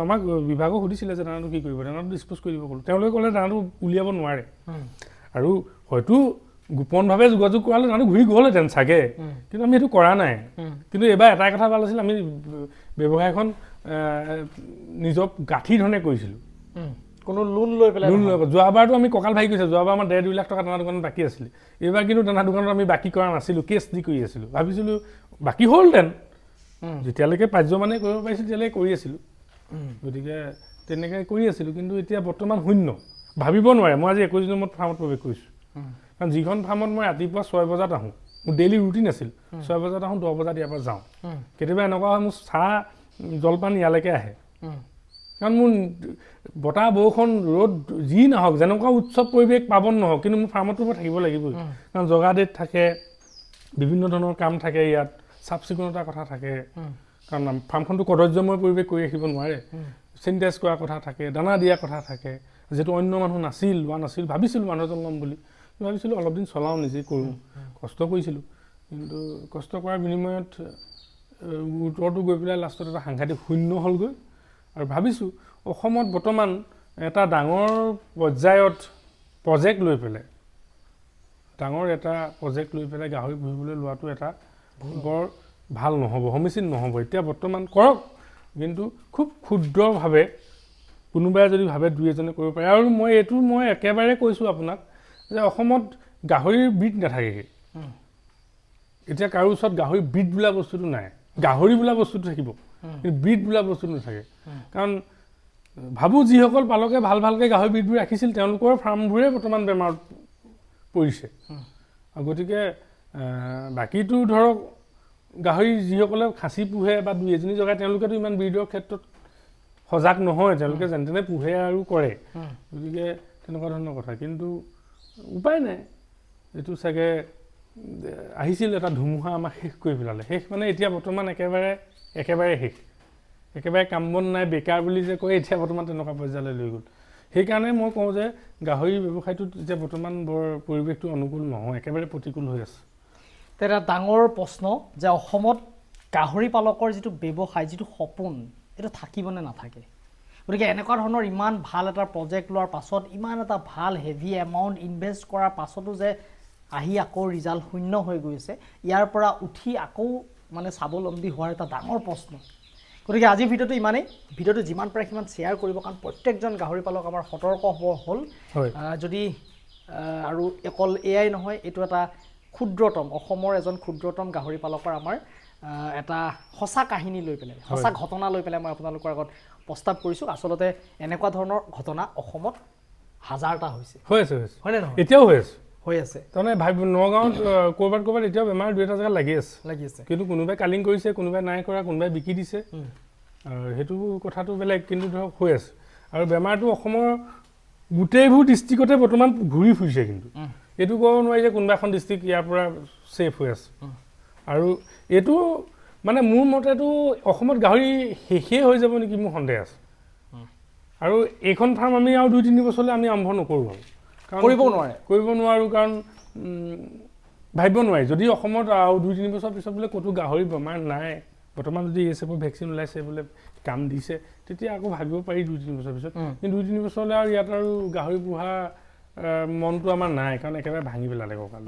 আমাক বিভাগক সুধিছিলে যে দানাটো কি কৰিব দানাটো ডিছপ'জ কৰি দিব ক'লোঁ তেওঁলোকে ক'লে দানাটো উলিয়াব নোৱাৰে আৰু হয়তো গোপনভাৱে যোগাযোগ কৰালে দানাটো ঘূৰি গ'লহেঁতেন চাগে কিন্তু আমি সেইটো কৰা নাই কিন্তু এইবাৰ এটাই কথা ভাল আছিল আমি ব্যৱসায়খন নিজৰ গাঁঠি ধৰণে কৰিছিলোঁ কোনো লোন লৈ পেলাই যোৱাবাৰতো আমি কঁকাল ভাগি গৈছে যোৱাবাৰ আমাৰ 1.5-2 লাখ টকা দানা দোকানত বাকী আছিলে এইবাৰ কিন্তু দানা দোকানত আমি বাকী কৰা নাছিলোঁ কেছ দি কৰি আছিলোঁ ভাবিছিলোঁ বাকী হ'লহেঁতেন যেতিয়ালৈকে পাৰ্যমানে কৰিব পাৰিছিলোঁ তেতিয়ালৈকে কৰি আছিলোঁ গতিকে তেনেকৈ কৰি আছিলোঁ কিন্তু এতিয়া বৰ্তমান শূন্য ভাবিব নোৱাৰে মই আজি 21 দিনৰ মূৰত ফাৰ্মত প্ৰৱেশ কৰিছোঁ কাৰণ যিখন ফাৰ্মত মই ৰাতিপুৱা 6 বজাত আহোঁ মোৰ ডেইলি ৰুটিন আছিল 6 বজাত আহোঁ 10 বজাত ইয়াৰ পৰা যাওঁ কেতিয়াবা এনেকুৱা হয় মোৰ চাহ জলপান ইয়ালৈকে আহে কাৰণ মোৰ বতাহ বৰষুণ ৰ'দ যি নহওক যেনেকুৱা উৎসৱ পৰিৱেশ পাবন নহওক কিন্তু মোৰ ফাৰ্মতো মই থাকিব লাগিবই কাৰণ জগা ডেট থাকে বিভিন্ন ধৰণৰ কাম থাকে ইয়াত চাফ চিকুণতাৰ কথা থাকে কাৰণ ফাৰ্মখনটো কদৰ্যময় পৰিৱেশ কৰি ৰাখিব নোৱাৰে চেনিটাইজ কৰাৰ কথা থাকে দানা দিয়াৰ কথা থাকে যিহেতু অন্য মানুহ লোৱা নাছিল ভাবিছিলোঁ মানুহ এজন ল'ম বুলি ভাবিছিলোঁ অলপ দিন চলাওঁ নিজে কৰোঁ কষ্ট কৰিছিলোঁ কিন্তু কষ্ট কৰাৰ বিনিময়ত উত্তৰটো গৈ পেলাই লাষ্টত এটা সাংঘাতিক শূন্য হ'লগৈ আৰু ভাবিছোঁ অসমত বৰ্তমান এটা ডাঙৰ পৰ্যায়ত প্ৰজেক্ট লৈ পেলাই গাহৰি পুহিবলৈ লোৱাটো এটা বৰ ভাল নহ'ব সমীচীন নহ'ব এতিয়া বৰ্তমান কৰক কিন্তু খুব ক্ষুদ্ৰভাৱে কোনোবাই যদি ভাবে 2-এজনে কৰিব পাৰে আৰু মই একেবাৰে কৈছোঁ আপোনাক যে অসমত গাহৰিৰ ব্ৰিড নাথাকেগৈ এতিয়া কাৰো ওচৰত গাহৰি ব্ৰিড বোলা বস্তুটো নাই গাহৰি বোলা বস্তুটো থাকিব কিন্তু ব্ৰিড বোলা বস্তুটো নাথাকে কাৰণ ভাবোঁ যিসকল পালকে ভালকৈ গাহৰি ব্ৰিডবোৰ ৰাখিছিল তেওঁলোকৰ ফাৰ্মবোৰে বৰ্তমান বেমাৰত পৰিছে গতিকে বাকীটো ধৰক গাহৰি যিসকলে খাচী পোহে বা দুই এজনী জগাই তেওঁলোকেতো ইমান ব্ৰিডৰ ক্ষেত্ৰত সজাগ নহয় তেওঁলোকে যেনে তেনে পোহে আৰু কৰে গতিকে তেনেকুৱা ধৰণৰ কথা কিন্তু উপায় নাই এইটো চাগে আহিছিল এটা ধুমুহা আমাক শেষ কৰি পেলালে শেষ মানে এতিয়া বৰ্তমান একেবাৰে শেষ একেবাৰে কাম বন নাই বেকাৰ বুলি যে কয় এতিয়া বৰ্তমান তেনেকুৱা পৰ্যায়লৈ লৈ গ'ল সেইকাৰণে মই কওঁ যে গাহৰি ব্যৱসায়টোত এতিয়া বৰ্তমান বৰ পৰিৱেশটো অনুকূল নহয় একেবাৰে প্ৰতিকূল হৈ আছে এটা ডাঙৰ প্ৰশ্ন যে অসমত গাহৰি পালকৰ যিটো ব্যৱসায় যিটো সপোন এইটো থাকিবনে নাথাকে গতিকে এনেকুৱা ধৰণৰ ইমান ভাল এটা প্ৰজেক্ট লোৱাৰ পাছত ইমান এটা ভাল হেভি এমাউণ্ট ইনভেষ্ট কৰাৰ পাছতো যে আহি আকৌ ৰিজাল্ট শূন্য হৈ গৈছে ইয়াৰ পৰা উঠি আকৌ মানে স্বাৱলম্বী হোৱাৰ এটা ডাঙৰ প্ৰশ্ন গতিকে আজিৰ ভিডিঅ'টো ইমানেই ভিডিঅ'টো যিমান পাৰে সিমান শ্বেয়াৰ কৰিব কাৰণ প্ৰত্যেকজন গাহৰি পালক আমাৰ সতৰ্ক হ'ব হ'ল যদি আৰু অকল এয়াই নহয় এইটো এটা ক্ষুদ্ৰতম অসমৰ এজন ক্ষুদ্ৰতম গাহৰি পালকৰ আমাৰ এটা সঁচা কাহিনী লৈ পেলাই সঁচা ঘটনা লৈ পেলাই মই আপোনালোকৰ আগত প্ৰস্তাৱ কৰিছোঁ আচলতে এনেকুৱা ধৰণৰ ঘটনা অসমত হাজাৰটা হৈছে হয়নে নহয় এতিয়াও হৈ আছে তাৰমানে নগাঁৱত ক'ৰবাত এতিয়াও বেমাৰ দুই এটা জেগাত লাগি আছে কিন্তু কোনোবাই কালিং কৰিছে কোনোবাই নাই কৰা কোনোবাই বিকি দিছে সেইটো কথাটো বেলেগ কিন্তু ধৰক হৈ আছে আৰু বেমাৰটো অসমৰ গোটেইবোৰ ডিষ্ট্ৰিক্টতে বৰ্তমান ঘূৰি ফুৰিছে কিন্তু এইটো ক'ব নোৱাৰি যে কোনোবা এখন ডিষ্ট্ৰিক্ট ইয়াৰ পৰা ছেফ হৈ আছে আৰু এইটো মানে মোৰ মতেতো অসমত গাহৰি শেষেই হৈ যাব নেকি মোৰ সন্দেহ আছে আৰু এইখন ফাৰ্ম আমি আৰু 2-3 বছৰলৈ আমি আৰম্ভ নকৰোঁ কৰিব নোৱাৰোঁ কাৰণ ভাবিব নোৱাৰি যদি অসমত আৰু 2-3 বছৰ পিছত বোলে ক'তো গাহৰি বেমাৰ নাই বৰ্তমান যদি এছএফৰ ভেকচিন ওলাইছে বোলে কাম দিছে তেতিয়া আকৌ ভাবিব পাৰি 2-3 বছৰ পিছত কিন্তু 2-3 বছৰলৈ আৰু ইয়াত আৰু গাহৰি পোহা মনটো আমাৰ নাই কাৰণ একেবাৰে ভাঙি পেলালে কঁকাল